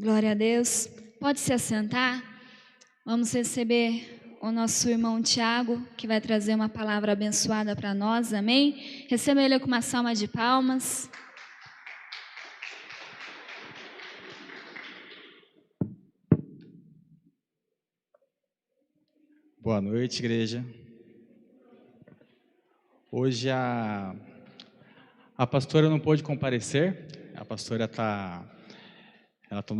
Glória a Deus. Pode se assentar. Vamos receber o nosso irmão Tiago, que vai trazer uma palavra abençoada para nós. Amém? Receba ele com uma salva de palmas. Boa noite, igreja. Hoje a pastora não pôde comparecer. A pastora ela tá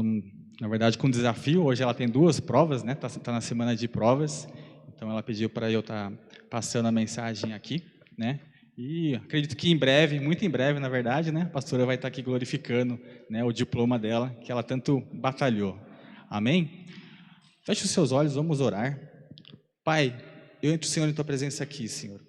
na verdade com um desafio. Hoje ela tem 2 provas, né? Tá na semana de provas. Então ela pediu para eu estar passando a mensagem aqui, né? E acredito que em breve, muito em breve, na verdade, né? A pastora vai estar aqui glorificando, né, o diploma dela que ela tanto batalhou. Amém? Feche os seus olhos, vamos orar. Pai, eu entro, Senhor, em Tua presença aqui, Senhor,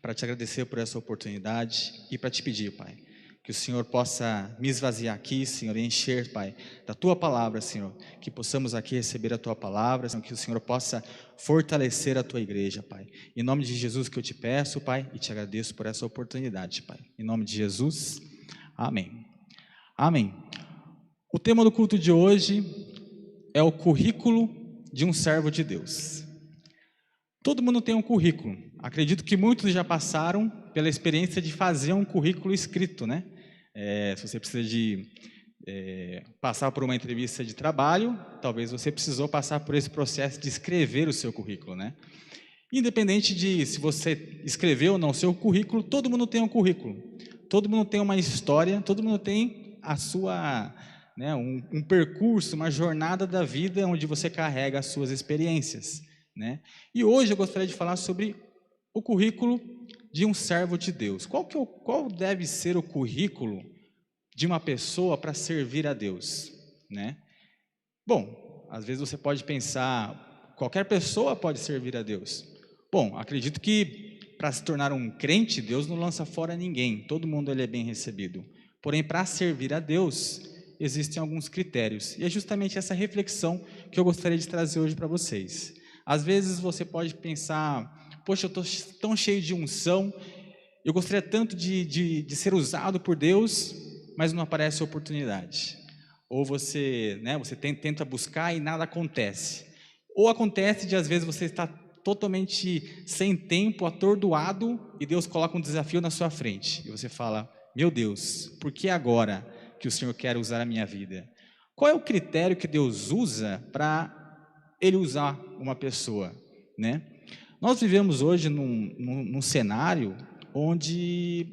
para te agradecer por essa oportunidade e para te pedir, Pai, que o Senhor possa me esvaziar aqui, Senhor, e encher, Pai, da Tua palavra, Senhor, que possamos aqui receber a Tua palavra, Senhor, que o Senhor possa fortalecer a Tua igreja, Pai. Em nome de Jesus que eu te peço, Pai, e te agradeço por essa oportunidade, Pai. Em nome de Jesus, amém. Amém. O tema do culto de hoje é o currículo de um servo de Deus. Todo mundo tem um currículo. Acredito que muitos já passaram pela experiência de fazer um currículo escrito, né? Se você precisa de passar por uma entrevista de trabalho, talvez você precisou passar por esse processo de escrever o seu currículo, né? Independente de se você escreveu ou não o seu currículo, todo mundo tem um currículo. Todo mundo tem uma história, todo mundo tem a sua, né, um percurso, uma jornada da vida onde você carrega as suas experiências, né? E hoje eu gostaria de falar sobre o currículo de um servo de Deus. Qual deve ser o currículo de uma pessoa para servir a Deus, né? Bom, às vezes você pode pensar, qualquer pessoa pode servir a Deus. Bom, acredito que para se tornar um crente, Deus não lança fora ninguém, todo mundo ele é bem recebido. Porém, para servir a Deus, existem alguns critérios. E é justamente essa reflexão que eu gostaria de trazer hoje para vocês. Às vezes você pode pensar, poxa, eu estou tão cheio de unção, eu gostaria tanto de ser usado por Deus, mas não aparece oportunidade. Ou você, né, você tenta buscar e nada acontece. Ou acontece de às vezes você está totalmente sem tempo, atordoado, e Deus coloca um desafio na sua frente. E você fala, meu Deus, por que agora que o Senhor quer usar a minha vida? Qual é o critério que Deus usa para Ele usar uma pessoa, né? Nós vivemos hoje num cenário onde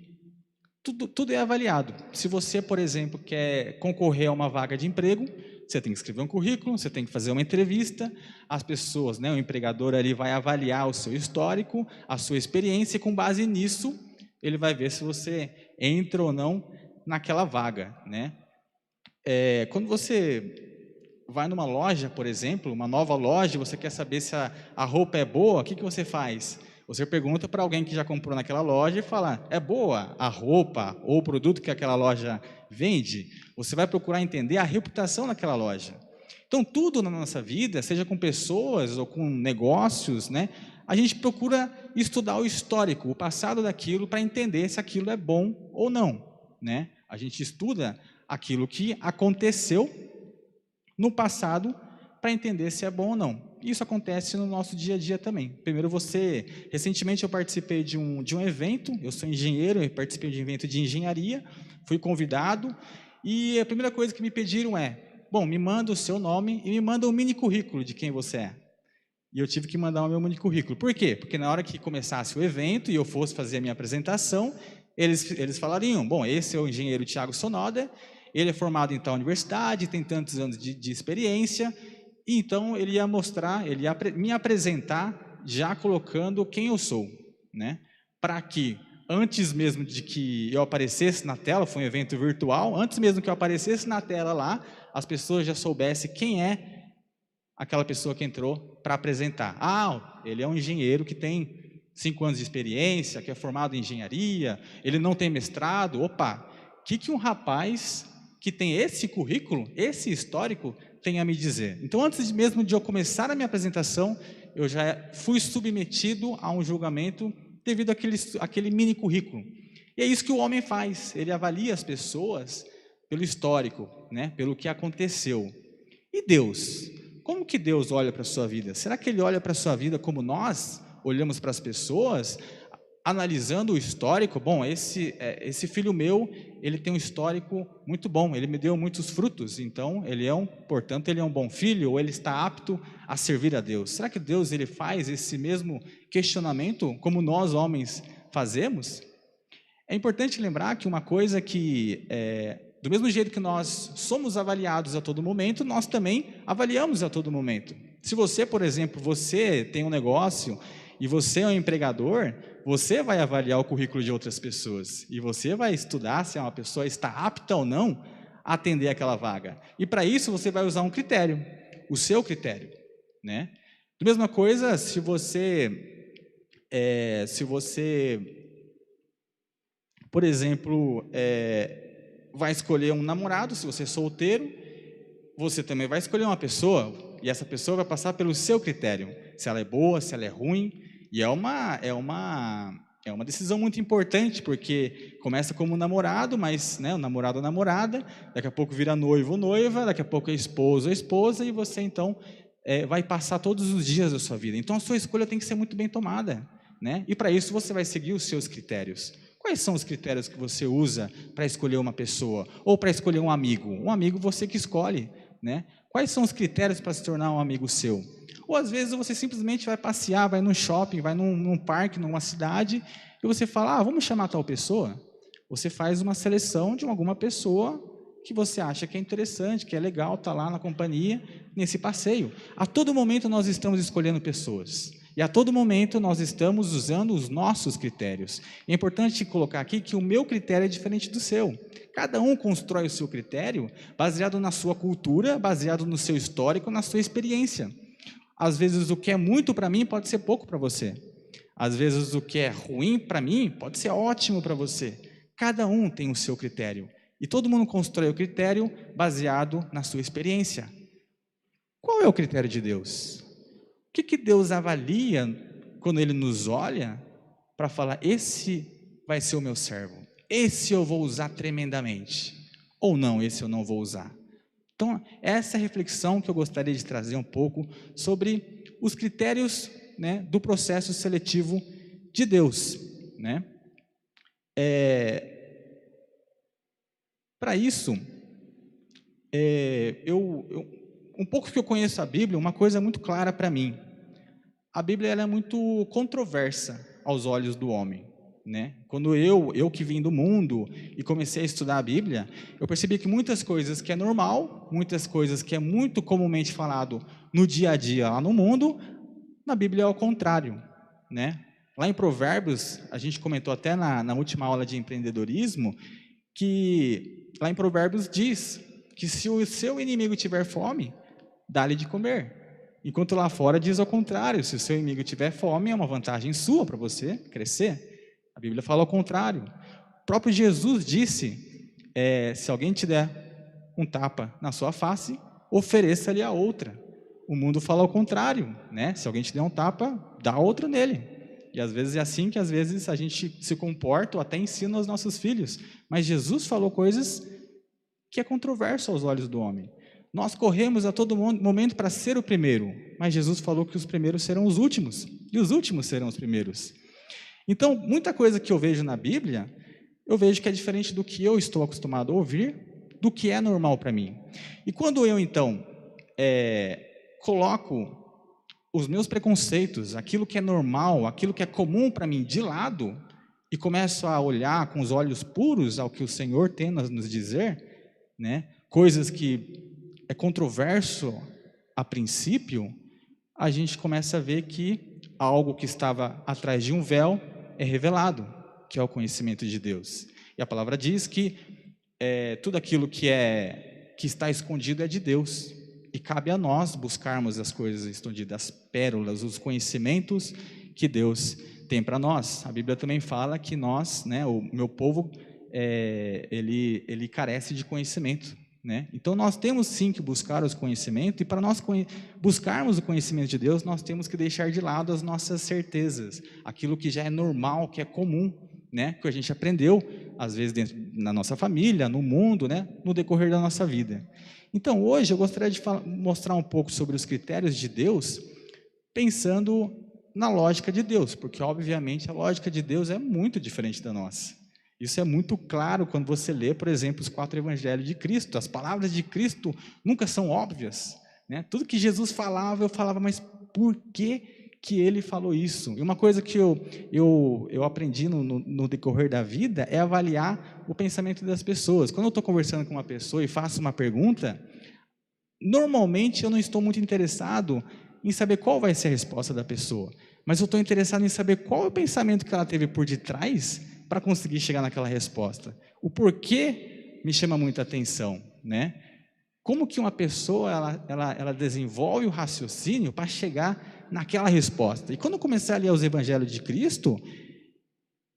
tudo é avaliado. Se você, por exemplo, quer concorrer a uma vaga de emprego, você tem que escrever um currículo, você tem que fazer uma entrevista, as pessoas, né, o empregador ali vai avaliar o seu histórico, a sua experiência, e com base nisso, ele vai ver se você entra ou não naquela vaga, né? Quando você vai numa loja, por exemplo, uma nova loja, você quer saber se a roupa é boa, o que você faz? Você pergunta para alguém que já comprou naquela loja e fala, é boa a roupa ou o produto que aquela loja vende? Você vai procurar entender a reputação daquela loja. Então, tudo na nossa vida, seja com pessoas ou com negócios, né, a gente procura estudar o histórico, o passado daquilo, para entender se aquilo é bom ou não, né? A gente estuda aquilo que aconteceu no passado para entender se é bom ou não. Isso acontece no nosso dia a dia também. Primeiro recentemente eu participei de um evento, eu sou engenheiro, eu participei de um evento de engenharia, fui convidado, e a primeira coisa que me pediram bom, me manda o seu nome e me manda um mini currículo de quem você é. E eu tive que mandar o meu mini currículo. Por quê? Porque na hora que começasse o evento e eu fosse fazer a minha apresentação, eles falariam, bom, esse é o engenheiro Tiago Sonoda, ele é formado em tal universidade, tem tantos anos de experiência, e então ele ia mostrar, ele ia me apresentar já colocando quem eu sou, né? Para que, antes mesmo de que eu aparecesse na tela, foi um evento virtual, antes mesmo que eu aparecesse na tela lá, as pessoas já soubessem quem é aquela pessoa que entrou para apresentar. Ele é um engenheiro que tem 5 anos de experiência, que é formado em engenharia, ele não tem mestrado. Opa, o que um rapaz que tem esse currículo, esse histórico, tem a me dizer? Então, antes mesmo de eu começar a minha apresentação, eu já fui submetido a um julgamento devido àquele mini currículo. E é isso que o homem faz, ele avalia as pessoas pelo histórico, né, pelo que aconteceu. E Deus? Como que Deus olha para a sua vida? Será que Ele olha para a sua vida como nós olhamos para as pessoas, analisando o histórico? Bom, esse filho meu, ele tem um histórico muito bom, ele me deu muitos frutos, então portanto, ele é um bom filho, ou ele está apto a servir a Deus. Será que Deus ele faz esse mesmo questionamento como nós homens fazemos? É importante lembrar que uma coisa que do mesmo jeito que nós somos avaliados a todo momento, nós também avaliamos a todo momento. Se você, por exemplo, você tem um negócio e você é um empregador, você vai avaliar o currículo de outras pessoas e você vai estudar se uma pessoa está apta ou não a atender aquela vaga. E para isso você vai usar um critério, o seu critério, né? Da mesma coisa, se você, por exemplo, vai escolher um namorado, se você é solteiro, você também vai escolher uma pessoa, e essa pessoa vai passar pelo seu critério, se ela é boa, se ela é ruim, e é uma decisão muito importante, porque começa como namorado, mas, né, o namorado ou namorada, daqui a pouco vira noivo ou noiva, daqui a pouco é esposo ou esposa, e você então vai passar todos os dias da sua vida. Então a sua escolha tem que ser muito bem tomada, né? E para isso você vai seguir os seus critérios. Quais são os critérios que você usa para escolher uma pessoa? Ou para escolher um amigo? Um amigo você que escolhe, né? Quais são os critérios para se tornar um amigo seu? Ou às vezes você simplesmente vai passear, vai no shopping, vai num parque, numa cidade, e você fala, vamos chamar tal pessoa? Você faz uma seleção de alguma pessoa que você acha que é interessante, que é legal, está lá na companhia, nesse passeio. A todo momento nós estamos escolhendo pessoas. E a todo momento nós estamos usando os nossos critérios. É importante colocar aqui que o meu critério é diferente do seu. Cada um constrói o seu critério baseado na sua cultura, baseado no seu histórico, na sua experiência. Às vezes o que é muito para mim pode ser pouco para você. Às vezes o que é ruim para mim pode ser ótimo para você. Cada um tem o seu critério. E todo mundo constrói o critério baseado na sua experiência. Qual é o critério de Deus? O que Deus avalia quando Ele nos olha para falar, esse vai ser o meu servo, esse eu vou usar tremendamente, ou não, esse eu não vou usar? Então, essa é a reflexão que eu gostaria de trazer um pouco sobre os critérios, né, do processo seletivo de Deus, né? Para isso, um pouco que eu conheço a Bíblia, uma coisa muito clara para mim. A Bíblia ela é muito controversa aos olhos do homem, né? Quando eu que vim do mundo e comecei a estudar a Bíblia, eu percebi que muitas coisas que é normal, muitas coisas que é muito comumente falado no dia a dia lá no mundo, na Bíblia é ao contrário, né? Lá em Provérbios, a gente comentou até na última aula de empreendedorismo, que lá em Provérbios diz que se o seu inimigo tiver fome, dá-lhe de comer. Enquanto lá fora diz ao contrário, se o seu inimigo tiver fome, é uma vantagem sua para você crescer. A Bíblia fala ao contrário. O próprio Jesus disse, se alguém te der um tapa na sua face, ofereça-lhe a outra. O mundo fala ao contrário, né? Se alguém te der um tapa, dá outro nele. E às vezes é assim que às vezes a gente se comporta ou até ensina aos nossos filhos. Mas Jesus falou coisas que é controverso aos olhos do homem. Nós corremos a todo momento para ser o primeiro, mas Jesus falou que os primeiros serão os últimos, e os últimos serão os primeiros. Então, muita coisa que eu vejo na Bíblia, eu vejo que é diferente do que eu estou acostumado a ouvir, do que é normal para mim. E quando eu, então, coloco os meus preconceitos, aquilo que é normal, aquilo que é comum para mim de lado, e começo a olhar com os olhos puros ao que o Senhor tem a nos dizer, né? Coisas que é controverso a princípio, a gente começa a ver que algo que estava atrás de um véu é revelado, que é o conhecimento de Deus. E a palavra diz que tudo aquilo que está escondido é de Deus. E cabe a nós buscarmos as coisas escondidas, as pérolas, os conhecimentos que Deus tem para nós. A Bíblia também fala que nós, né, o meu povo, ele carece de conhecimento, né? Então nós temos sim que buscar os conhecimentos, e para nós buscarmos o conhecimento de Deus, nós temos que deixar de lado as nossas certezas, aquilo que já é normal, que é comum, né? Que a gente aprendeu às vezes na nossa família, no mundo, né, no decorrer da nossa vida. Então, hoje eu gostaria de mostrar um pouco sobre os critérios de Deus, pensando na lógica de Deus, porque, obviamente, a lógica de Deus é muito diferente da nossa. Isso é muito claro quando você lê, por exemplo, os 4 evangelhos de Cristo. As palavras de Cristo nunca são óbvias, né? Tudo que Jesus falava, eu falava, mas por que ele falou isso? E uma coisa que eu aprendi no decorrer da vida é avaliar o pensamento das pessoas. Quando eu estou conversando com uma pessoa e faço uma pergunta, normalmente eu não estou muito interessado em saber qual vai ser a resposta da pessoa, mas eu estou interessado em saber qual é o pensamento que ela teve por detrás para conseguir chegar naquela resposta. O porquê me chama muita atenção, né? Como que uma pessoa ela desenvolve o raciocínio para chegar naquela resposta? E quando eu comecei a ler os evangelhos de Cristo,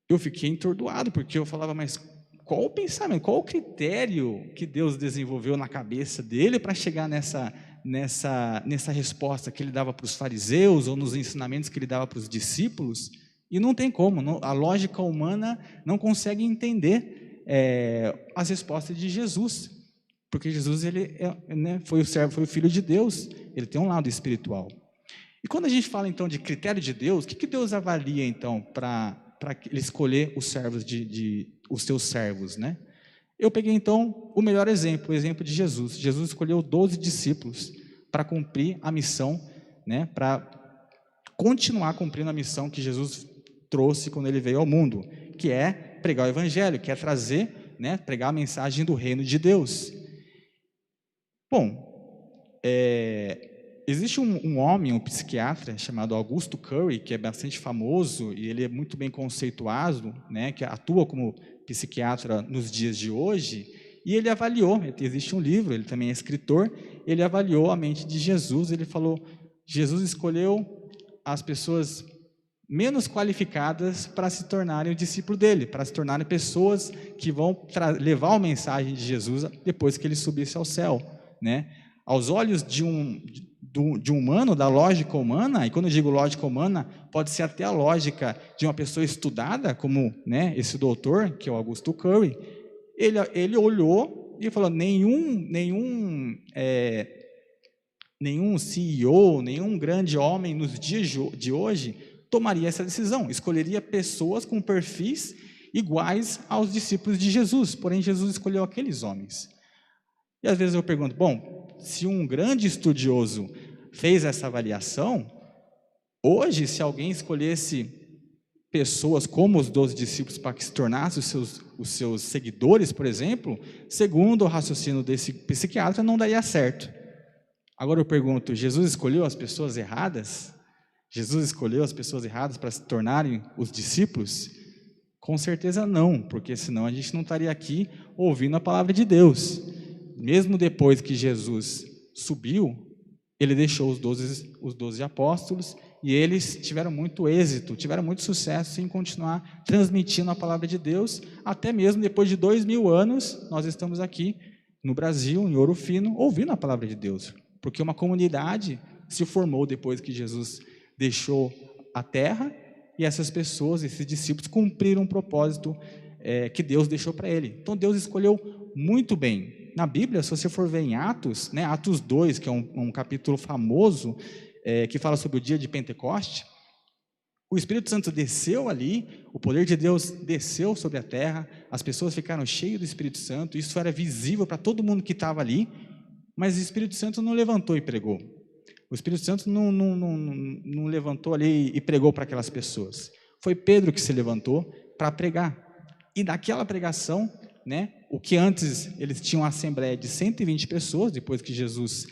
eu fiquei entordoado, porque eu falava, mas qual o pensamento, qual o critério que Deus desenvolveu na cabeça dele para chegar nessa resposta que ele dava para os fariseus, ou nos ensinamentos que ele dava para os discípulos? E não tem como, a lógica humana não consegue entender as respostas de Jesus, porque Jesus foi o servo, foi o Filho de Deus, ele tem um lado espiritual. E quando a gente fala então de critério de Deus, o que Deus avalia então para ele escolher os servos os seus servos, né? Eu peguei então o melhor exemplo, o exemplo de Jesus. Jesus escolheu 12 discípulos para cumprir a missão, né? Para continuar cumprindo a missão que Jesus trouxe quando ele veio ao mundo, que é pregar o evangelho, que é trazer, né, pregar a mensagem do reino de Deus. Bom, existe um homem, um psiquiatra chamado Augusto Curry, que é bastante famoso e ele é muito bem conceituado, né, que atua como psiquiatra nos dias de hoje, e ele avaliou, existe um livro, ele também é escritor, ele avaliou a mente de Jesus, ele falou, Jesus escolheu as pessoas menos qualificadas para se tornarem o discípulo dele, para se tornarem pessoas que vão levar a mensagem de Jesus depois que ele subisse ao céu, né? Aos olhos de um humano, da lógica humana, e quando eu digo lógica humana, pode ser até a lógica de uma pessoa estudada, como, né, esse doutor, que é o Augusto Curry, ele olhou e falou, nenhum CEO, nenhum grande homem nos dias de hoje tomaria essa decisão, escolheria pessoas com perfis iguais aos discípulos de Jesus, porém Jesus escolheu aqueles homens. E às vezes eu pergunto, bom, se um grande estudioso fez essa avaliação, hoje, se alguém escolhesse pessoas como os 12 discípulos para que se tornassem os seus seguidores, por exemplo, segundo o raciocínio desse psiquiatra, não daria certo. Agora eu pergunto, Jesus escolheu as pessoas erradas? Jesus escolheu as pessoas erradas para se tornarem os discípulos? Com certeza não, porque senão a gente não estaria aqui ouvindo a palavra de Deus. Mesmo depois que Jesus subiu, ele deixou os 12 apóstolos e eles tiveram muito êxito, tiveram muito sucesso em continuar transmitindo a palavra de Deus, até mesmo depois de 2000 anos, nós estamos aqui no Brasil, em Ouro Fino, ouvindo a palavra de Deus, porque uma comunidade se formou depois que Jesus deixou a terra, e essas pessoas, esses discípulos, cumpriram um propósito que Deus deixou para ele. Então Deus escolheu muito bem. Na Bíblia, se você for ver em Atos, né, Atos 2, que é um capítulo famoso, que fala sobre o dia de Pentecoste, o Espírito Santo desceu ali, o poder de Deus desceu sobre a terra, as pessoas ficaram cheias do Espírito Santo, isso era visível para todo mundo que estava ali, mas o Espírito Santo não levantou e pregou. O Espírito Santo não levantou ali e pregou para aquelas pessoas. Foi Pedro que se levantou para pregar. E daquela pregação, né, o que antes eles tinham uma assembleia de 120 pessoas, depois que Jesus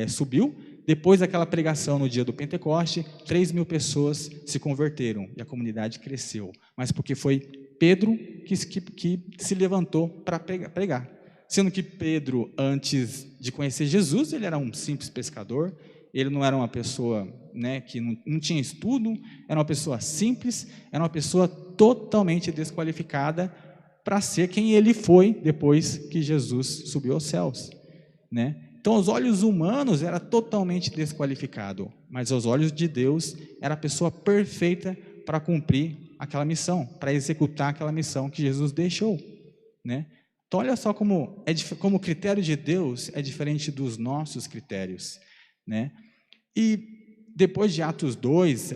subiu, depois daquela pregação no dia do Pentecoste, 3.000 pessoas se converteram e a comunidade cresceu. Mas porque foi Pedro que se levantou para pregar. Sendo que Pedro, antes de conhecer Jesus, ele era um simples pescador, ele não era uma pessoa, né, que não tinha estudo, era uma pessoa simples, era uma pessoa totalmente desqualificada para ser quem ele foi depois que Jesus subiu aos céus, né? Então, aos olhos humanos, era totalmente desqualificado, mas aos olhos de Deus, era a pessoa perfeita para cumprir aquela missão, para executar aquela missão que Jesus deixou, né? Então, olha só como o critério de Deus é diferente dos nossos critérios, né? E depois de Atos 2,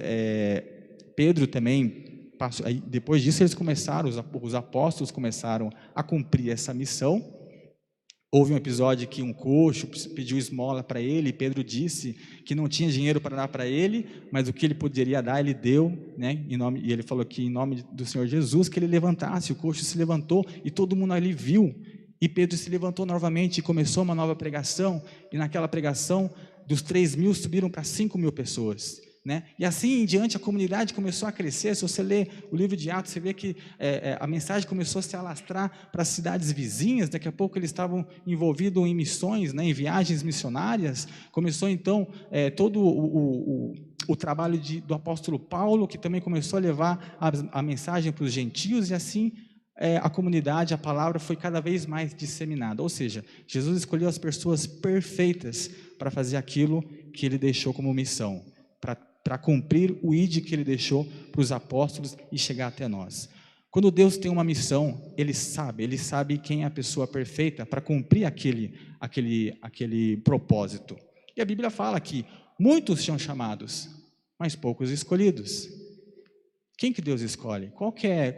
Pedro também passou, depois disso eles começaram, os apóstolos começaram a cumprir essa missão. Houve um episódio que um coxo pediu esmola para ele, e Pedro disse que não tinha dinheiro para dar para ele, mas o que ele poderia dar, ele deu, né? E ele falou que em nome do Senhor Jesus, que ele levantasse. O coxo se levantou e todo mundo ali viu, e Pedro se levantou novamente e começou uma nova pregação, e naquela pregação, dos 3.000 subiram para 5.000 pessoas, né? E assim em diante a comunidade começou a crescer. Se você ler o livro de Atos, você vê que a mensagem começou a se alastrar para as cidades vizinhas. Daqui a pouco eles estavam envolvidos em missões, né, em viagens missionárias. Começou então todo o trabalho do apóstolo Paulo, que também começou a levar a mensagem para os gentios, e assim a comunidade, a palavra foi cada vez mais disseminada. Ou seja, Jesus escolheu as pessoas perfeitas para fazer aquilo que ele deixou como missão, para cumprir o ID que ele deixou para os apóstolos e chegar até nós. Quando Deus tem uma missão, Ele sabe quem é a pessoa perfeita para cumprir aquele propósito. E a Bíblia fala que muitos são chamados, mas poucos escolhidos. Quem que Deus escolhe? Qual que é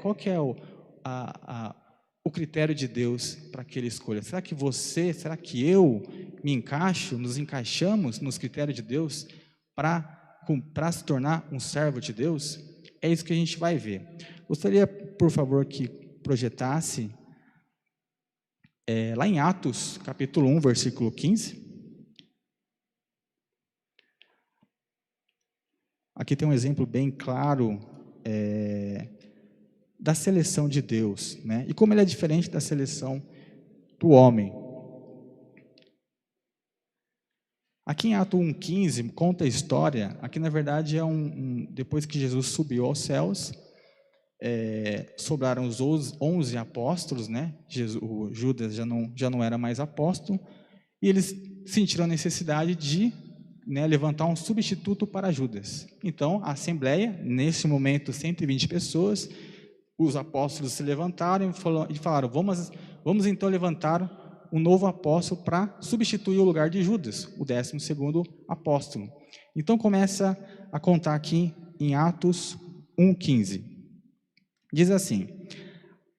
o critério de Deus para que Ele escolha? Será que eu nos encaixamos nos critérios de Deus para se tornar um servo de Deus? É isso que a gente vai ver. Gostaria, por favor, que projetasse lá em Atos, capítulo 1, versículo 15. Aqui tem um exemplo bem claro da seleção de Deus, né? E como ele é diferente da seleção do homem. Aqui em Atos 1,15 conta a história. Aqui na verdade depois que Jesus subiu aos céus, sobraram os 11 apóstolos, né? O Judas já não era mais apóstolo, e eles sentiram a necessidade de, né, levantar um substituto para Judas. Então a assembleia, nesse momento 120 pessoas, os apóstolos se levantaram e falaram: vamos então levantar um novo apóstolo para substituir o lugar de Judas, o 12º apóstolo. Então começa a contar aqui em Atos 1,15. Diz assim: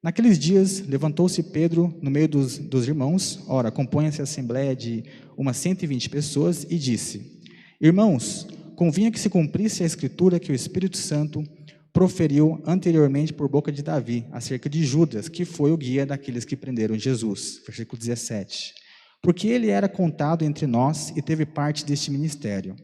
naqueles dias levantou-se Pedro no meio dos irmãos, ora, compunha-se a assembleia de umas 120 pessoas, e disse: irmãos, convinha que se cumprisse a escritura que o Espírito Santo proferiu anteriormente por boca de Davi, acerca de Judas, que foi o guia daqueles que prenderam Jesus. Versículo 17. Porque ele era contado entre nós e teve parte deste ministério.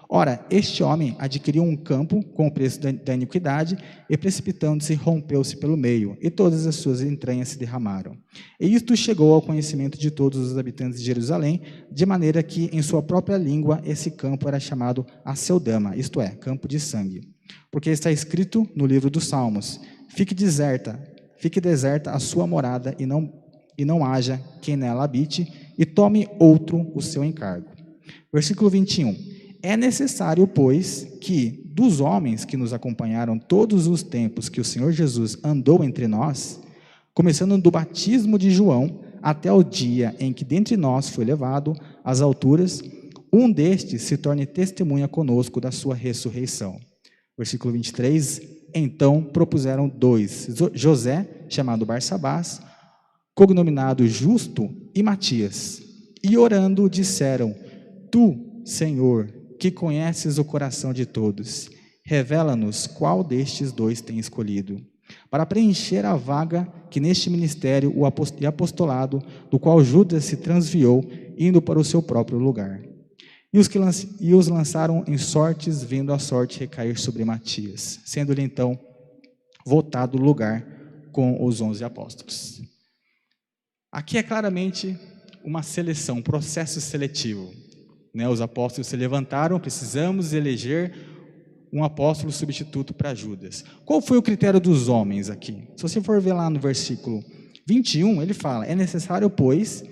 Ora, este homem adquiriu um campo com o preço da iniquidade, e precipitando-se, rompeu-se pelo meio, e todas as suas entranhas se derramaram. E isto chegou ao conhecimento de todos os habitantes de Jerusalém, de maneira que, em sua própria língua, esse campo era chamado Aceldama, isto é, campo de sangue. Porque está escrito no livro dos Salmos: fique deserta a sua morada, e não haja quem nela habite, e tome outro o seu encargo. Versículo 21. É necessário, pois, que dos homens que nos acompanharam todos os tempos que o Senhor Jesus andou entre nós, começando do batismo de João até o dia em que dentre nós foi levado às alturas, um destes se torne testemunha conosco da sua ressurreição. Versículo 23, então propuseram 2, José, chamado Barsabás, cognominado Justo, e Matias. E orando disseram: tu, Senhor, que conheces o coração de todos, revela-nos qual destes 2 tem escolhido, para preencher a vaga que neste ministério e apostolado, do qual Judas se transviou, indo para o seu próprio lugar. E os lançaram em sortes, vendo a sorte recair sobre Matias, sendo-lhe então votado o lugar com os 11 apóstolos. Aqui é claramente uma seleção, um processo seletivo, né? Os apóstolos se levantaram: precisamos eleger um apóstolo substituto para Judas. Qual foi o critério dos homens aqui? Se você for ver lá no versículo 21, ele fala: é necessário, pois,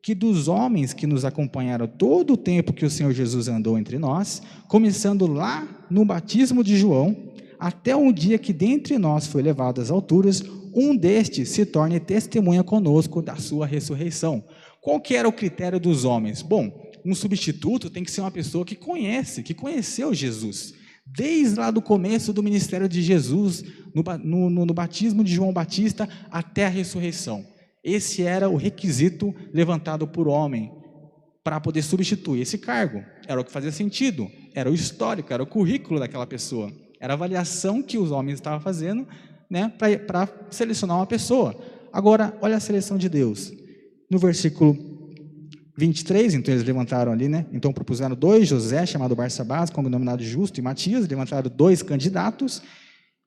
que dos homens que nos acompanharam todo o tempo que o Senhor Jesus andou entre nós, começando lá no batismo de João, até um dia que dentre nós foi levado às alturas, um destes se torne testemunha conosco da sua ressurreição. Qual que era o critério dos homens? Bom, um substituto tem que ser uma pessoa que conhece, que conheceu Jesus. Desde lá do começo do ministério de Jesus, no batismo de João Batista, até a ressurreição. Esse era o requisito levantado por homem para poder substituir esse cargo. Era o que fazia sentido, era o histórico, era o currículo daquela pessoa. Era a avaliação que os homens estavam fazendo, né, para selecionar uma pessoa. Agora, olha a seleção de Deus. No versículo 23, então eles levantaram ali, né? Então propuseram 2, José, chamado Barsabás, cognominado Justo, e Matias, levantaram 2 candidatos,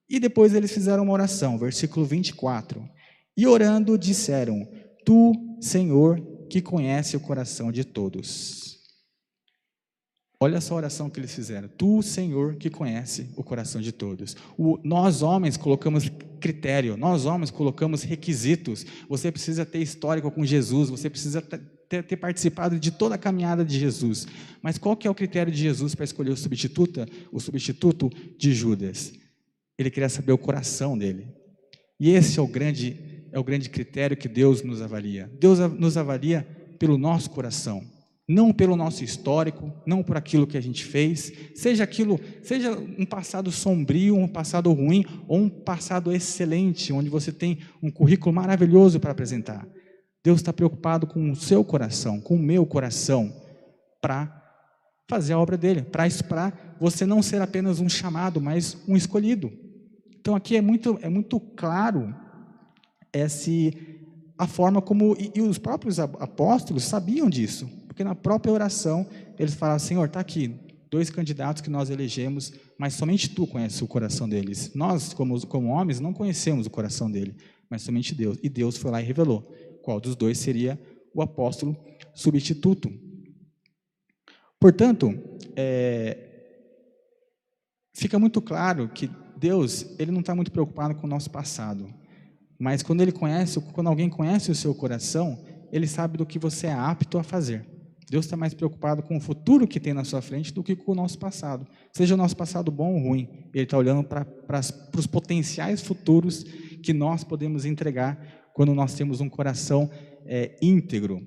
e depois eles fizeram uma oração, versículo 24. E orando disseram: Tu, Senhor, que conhece o coração de todos. Olha só a oração que eles fizeram. Tu, Senhor, que conhece o coração de todos. Nós, homens, colocamos critério, nós, homens, colocamos requisitos. Você precisa ter histórico com Jesus, você precisa ter participado de toda a caminhada de Jesus. Mas qual que é o critério de Jesus para escolher o substituto de Judas? Ele queria saber o coração dele. E esse é o grande critério que Deus nos avalia. Deus nos avalia pelo nosso coração, não pelo nosso histórico, não por aquilo que a gente fez, seja um passado sombrio, um passado ruim, ou um passado excelente, onde você tem um currículo maravilhoso para apresentar. Deus está preocupado com o seu coração, com o meu coração, para fazer a obra dele, para você não ser apenas um chamado, mas um escolhido. Então aqui é muito claro a forma como, e os próprios apóstolos sabiam disso, porque na própria oração eles falaram: Senhor, está aqui 2 candidatos que nós elegemos, mas somente Tu conheces o coração deles. Nós, como homens, não conhecemos o coração dele, mas somente Deus. E Deus foi lá e revelou qual dos 2 seria o apóstolo substituto. Portanto, fica muito claro que Deus, ele não está muito preocupado com o nosso passado, mas quando alguém conhece o seu coração, ele sabe do que você é apto a fazer. Deus está mais preocupado com o futuro que tem na sua frente do que com o nosso passado. Seja o nosso passado bom ou ruim, Ele está olhando para os potenciais futuros que nós podemos entregar quando nós temos um coração íntegro.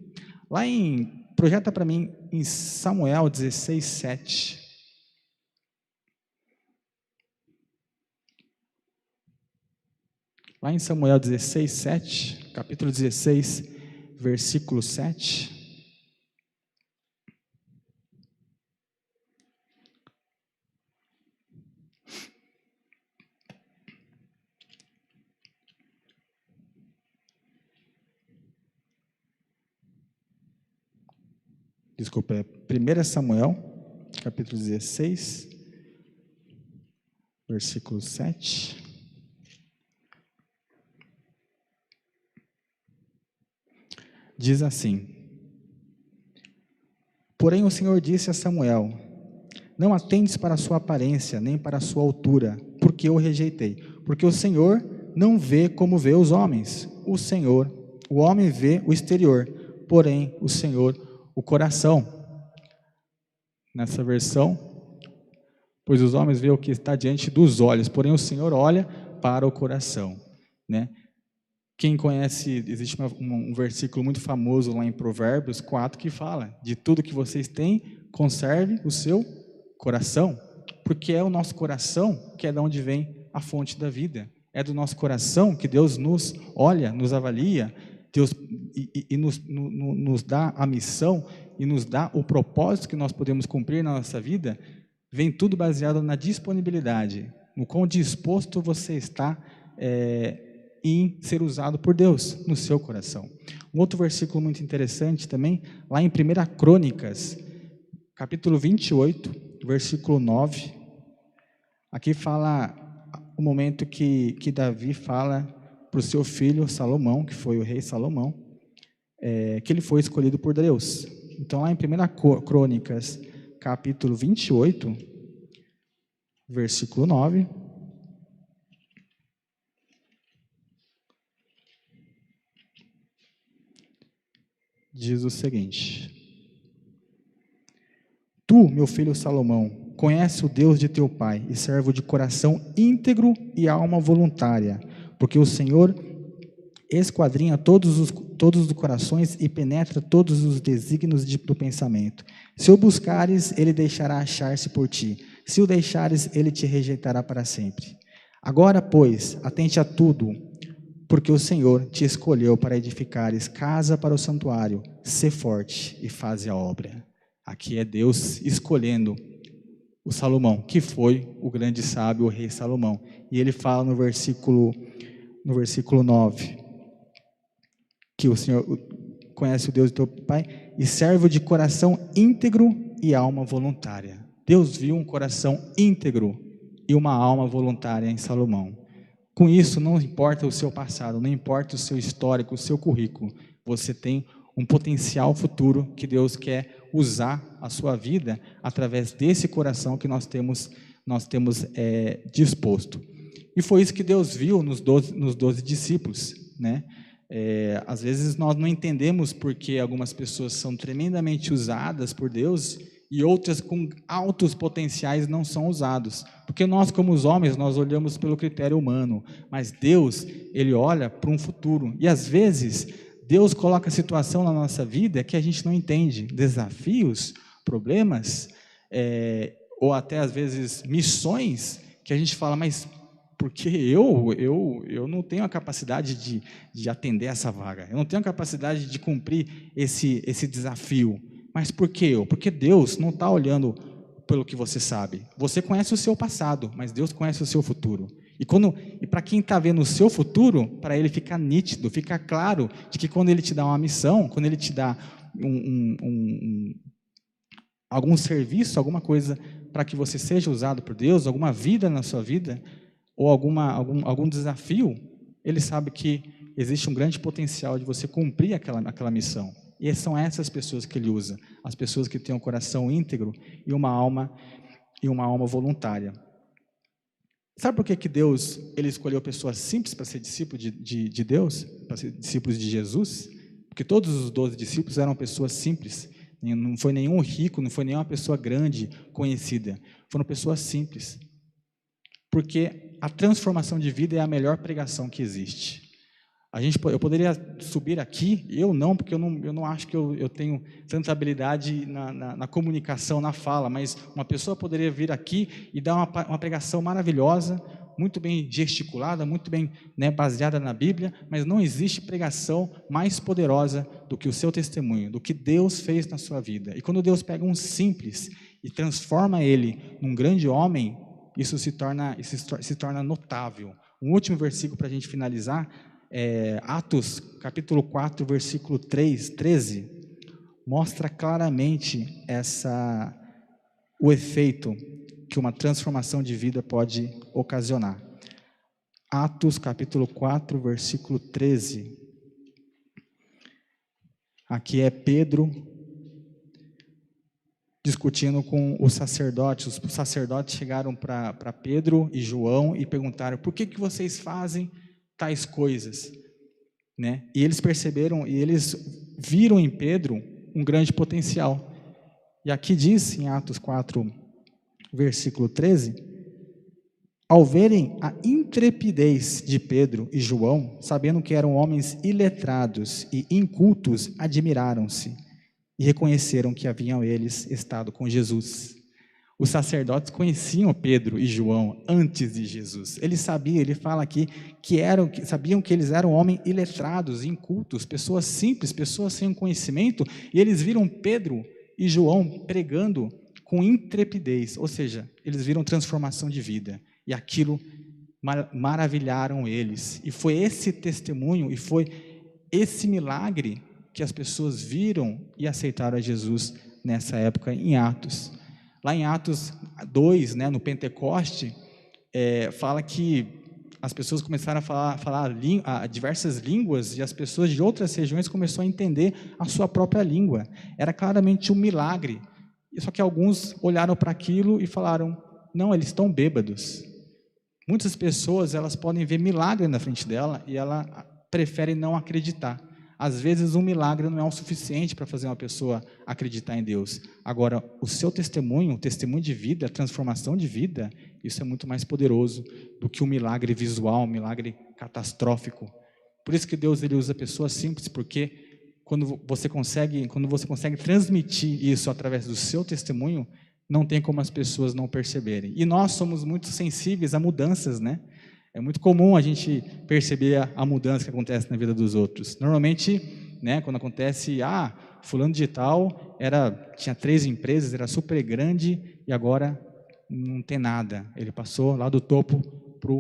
Projeta para mim em Samuel 16, 7. Lá em Samuel 16, 7, capítulo 16, versículo 7. Desculpa, é 1 Samuel, capítulo 16, versículo 7. Diz assim: Porém o Senhor disse a Samuel: Não atendes para a sua aparência, nem para a sua altura, porque eu rejeitei. Porque o Senhor não vê como vê os homens. O homem vê o exterior, porém o Senhor o coração. Nessa versão, pois os homens veem o que está diante dos olhos, porém o Senhor olha para o coração, né? Quem conhece, existe um versículo muito famoso lá em Provérbios 4 que fala: de tudo que vocês têm, conserve o seu coração, porque é o nosso coração que é de onde vem a fonte da vida. É do nosso coração que Deus nos olha, nos avalia, Deus nos dá a missão e nos dá o propósito que nós podemos cumprir na nossa vida. Vem tudo baseado na disponibilidade, no quão disposto você está em ser usado por Deus no seu coração. Um outro versículo muito interessante também, lá em 1 Crônicas, capítulo 28, versículo 9, aqui fala o momento que Davi fala para o seu filho Salomão, que foi o rei Salomão, que ele foi escolhido por Deus. Então lá em 1 Crônicas, capítulo 28, versículo 9, diz o seguinte: Tu, meu filho Salomão, conhece o Deus de teu pai e serve-o de coração íntegro e alma voluntária, porque o Senhor esquadrinha todos os corações e penetra todos os desígnios do pensamento. Se o buscares, ele deixará achar-se por ti. Se o deixares, ele te rejeitará para sempre. Agora, pois, atente a tudo, porque o Senhor te escolheu para edificares casa para o santuário. Sê forte e faze a obra. Aqui é Deus escolhendo o Salomão, que foi o grande sábio, o rei Salomão. E ele fala no versículo 9, que o Senhor conhece o Deus do teu pai e serve-o de coração íntegro e alma voluntária. Deus viu um coração íntegro e uma alma voluntária em Salomão. Com isso, não importa o seu passado, não importa o seu histórico, o seu currículo, você tem um potencial futuro que Deus quer usar a sua vida através desse coração que nós temos disposto. E foi isso que Deus viu nos 12 discípulos, né? Às vezes nós não entendemos porque algumas pessoas são tremendamente usadas por Deus e outras com altos potenciais não são usados. Porque nós, como os homens, nós olhamos pelo critério humano, mas Deus, Ele olha para um futuro. E às vezes, Deus coloca a situação na nossa vida que a gente não entende, desafios, problemas, ou até às vezes missões, que a gente fala, mas porque eu não tenho a capacidade de atender essa vaga, eu não tenho a capacidade de cumprir esse desafio. Mas por que eu? Porque Deus não está olhando pelo que você sabe. Você conhece o seu passado, mas Deus conhece o seu futuro. E para quem está vendo o seu futuro, para ele fica nítido, fica claro de que quando ele te dá uma missão, quando ele te dá algum serviço, alguma coisa para que você seja usado por Deus, alguma vida na sua vida, ou algum desafio, ele sabe que existe um grande potencial de você cumprir aquela missão. E são essas pessoas que ele usa, as pessoas que têm um coração íntegro e uma alma voluntária. Sabe por que Deus ele escolheu pessoas simples para ser discípulo de Deus, para ser discípulos de Jesus? Porque todos os 12 discípulos eram pessoas simples, não foi nenhum rico, não foi nenhuma pessoa grande, conhecida, foram pessoas simples. Porque a transformação de vida é a melhor pregação que existe. Eu poderia subir aqui, eu não, porque eu não acho que eu tenho tanta habilidade na comunicação, na fala, mas uma pessoa poderia vir aqui e dar uma pregação maravilhosa, muito bem gesticulada, muito bem, né, baseada na Bíblia, mas não existe pregação mais poderosa do que o seu testemunho, do que Deus fez na sua vida. E quando Deus pega um simples e transforma ele num grande homem, isso se torna notável. Um último versículo para a gente finalizar, Atos capítulo 4, versículo 13, mostra claramente o efeito que uma transformação de vida pode ocasionar. Atos capítulo 4, versículo 13. Aqui é Pedro discutindo com os sacerdotes. Os sacerdotes chegaram para Pedro e João e perguntaram: por que vocês fazem tais coisas? Né? E eles perceberam, e eles viram em Pedro um grande potencial. E aqui diz, em Atos 4, versículo 13, ao verem a intrepidez de Pedro e João, sabendo que eram homens iletrados e incultos, admiraram-se e reconheceram que haviam eles estado com Jesus. Os sacerdotes conheciam Pedro e João antes de Jesus. Ele fala aqui sabiam que eles eram homens iletrados, incultos, pessoas simples, pessoas sem conhecimento, e eles viram Pedro e João pregando com intrepidez, ou seja, eles viram transformação de vida, e aquilo maravilharam eles. E foi esse testemunho, e foi esse milagre que as pessoas viram e aceitaram a Jesus nessa época em Atos. Lá em Atos 2, né, no Pentecoste, fala que as pessoas começaram a falar diversas línguas, e as pessoas de outras regiões começaram a entender a sua própria língua. Era claramente um milagre. Só que alguns olharam para aquilo e falaram: não, eles estão bêbados. Muitas pessoas, elas podem ver milagre na frente dela e ela prefere não acreditar. Às vezes um milagre não é o suficiente para fazer uma pessoa acreditar em Deus. Agora, o seu testemunho, o testemunho de vida, a transformação de vida, isso é muito mais poderoso do que um milagre visual, um milagre catastrófico. Por isso que Deus ele usa pessoas simples, porque quando você consegue transmitir isso através do seu testemunho, não tem como as pessoas não perceberem. E nós somos muito sensíveis a mudanças, né? É muito comum a gente perceber a mudança que acontece na vida dos outros. Normalmente, né, quando acontece, fulano de tal tinha 3 empresas, era super grande e agora não tem nada. Ele passou lá do topo para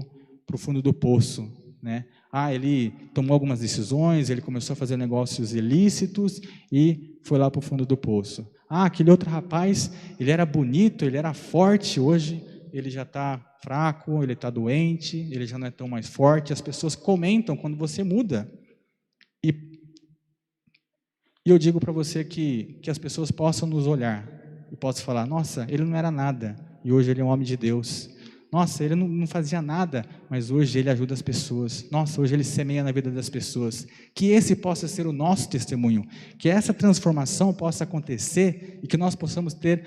o fundo do poço, né? Ele tomou algumas decisões, ele começou a fazer negócios ilícitos e foi lá para o fundo do poço. Aquele outro rapaz, ele era bonito, ele era forte, hoje ele já está fraco, ele está doente, ele já não é tão mais forte. As pessoas comentam quando você muda. E eu digo para você que as pessoas possam nos olhar e possam falar, nossa, ele não era nada e hoje ele é um homem de Deus. Nossa, ele não fazia nada, mas hoje ele ajuda as pessoas. Nossa, hoje ele semeia na vida das pessoas. Que esse possa ser o nosso testemunho, que essa transformação possa acontecer e que nós possamos ter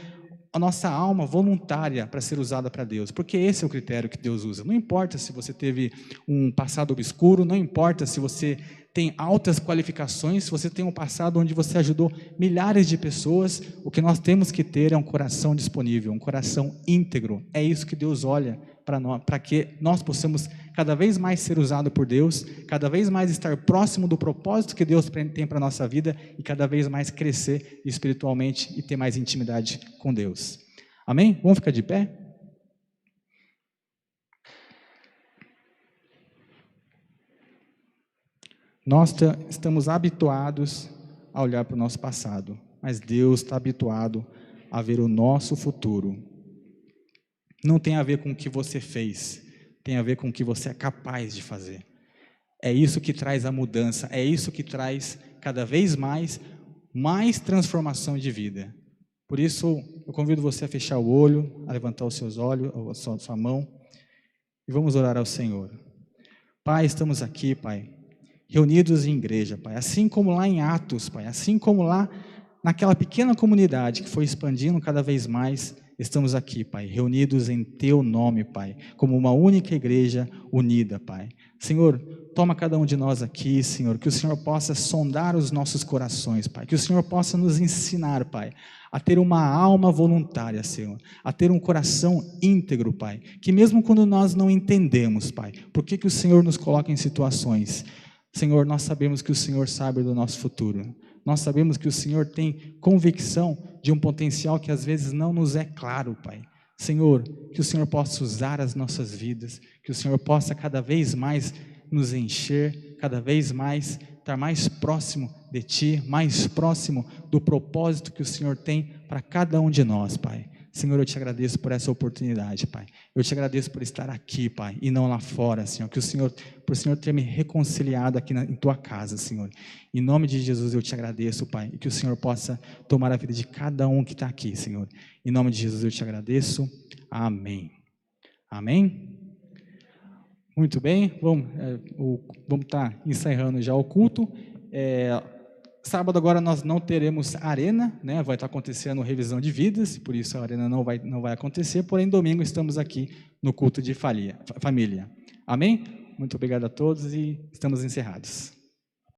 a nossa alma voluntária para ser usada para Deus, porque esse é o critério que Deus usa. Não importa se você teve um passado obscuro, não importa se você tem altas qualificações, se você tem um passado onde você ajudou milhares de pessoas, o que nós temos que ter é um coração disponível, um coração íntegro. É isso que Deus olha para nós, para que nós possamos cada vez mais ser usados por Deus, cada vez mais estar próximo do propósito que Deus tem para a nossa vida e cada vez mais crescer espiritualmente e ter mais intimidade com Deus. Amém? Vamos ficar de pé? Nós estamos habituados a olhar para o nosso passado, mas Deus está habituado a ver o nosso futuro. Não tem a ver com o que você fez, tem a ver com o que você é capaz de fazer. É isso que traz a mudança, é isso que traz cada vez mais transformação de vida. Por isso, eu convido você a fechar o olho, a levantar os seus olhos, a sua mão, e vamos orar ao Senhor. Pai, estamos aqui, Pai, reunidos em igreja, Pai, assim como lá em Atos, Pai, assim como lá naquela pequena comunidade que foi expandindo cada vez mais, estamos aqui, Pai, reunidos em Teu nome, Pai, como uma única igreja unida, Pai. Senhor, toma cada um de nós aqui, Senhor, que o Senhor possa sondar os nossos corações, Pai, que o Senhor possa nos ensinar, Pai, a ter uma alma voluntária, Senhor, a ter um coração íntegro, Pai, que mesmo quando nós não entendemos, Pai, por que o Senhor nos coloca em situações, Senhor, nós sabemos que o Senhor sabe do nosso futuro. Nós sabemos que o Senhor tem convicção de um potencial que às vezes não nos é claro, Pai. Senhor, que o Senhor possa usar as nossas vidas, que o Senhor possa cada vez mais nos encher, cada vez mais estar mais próximo de Ti, mais próximo do propósito que o Senhor tem para cada um de nós, Pai. Senhor, eu te agradeço por essa oportunidade, Pai. Eu te agradeço por estar aqui, Pai, e não lá fora, Senhor. Por o Senhor ter me reconciliado aqui em Tua casa, Senhor. Em nome de Jesus eu te agradeço, Pai, e que o Senhor possa tomar a vida de cada um que está aqui, Senhor. Em nome de Jesus eu te agradeço. Amém. Amém? Muito bem, vamos estar encerrando já o culto. Sábado agora nós não teremos arena, né? Vai estar acontecendo revisão de vidas, por isso a arena não vai acontecer, porém domingo estamos aqui no culto de família. Amém? Muito obrigado a todos e estamos encerrados.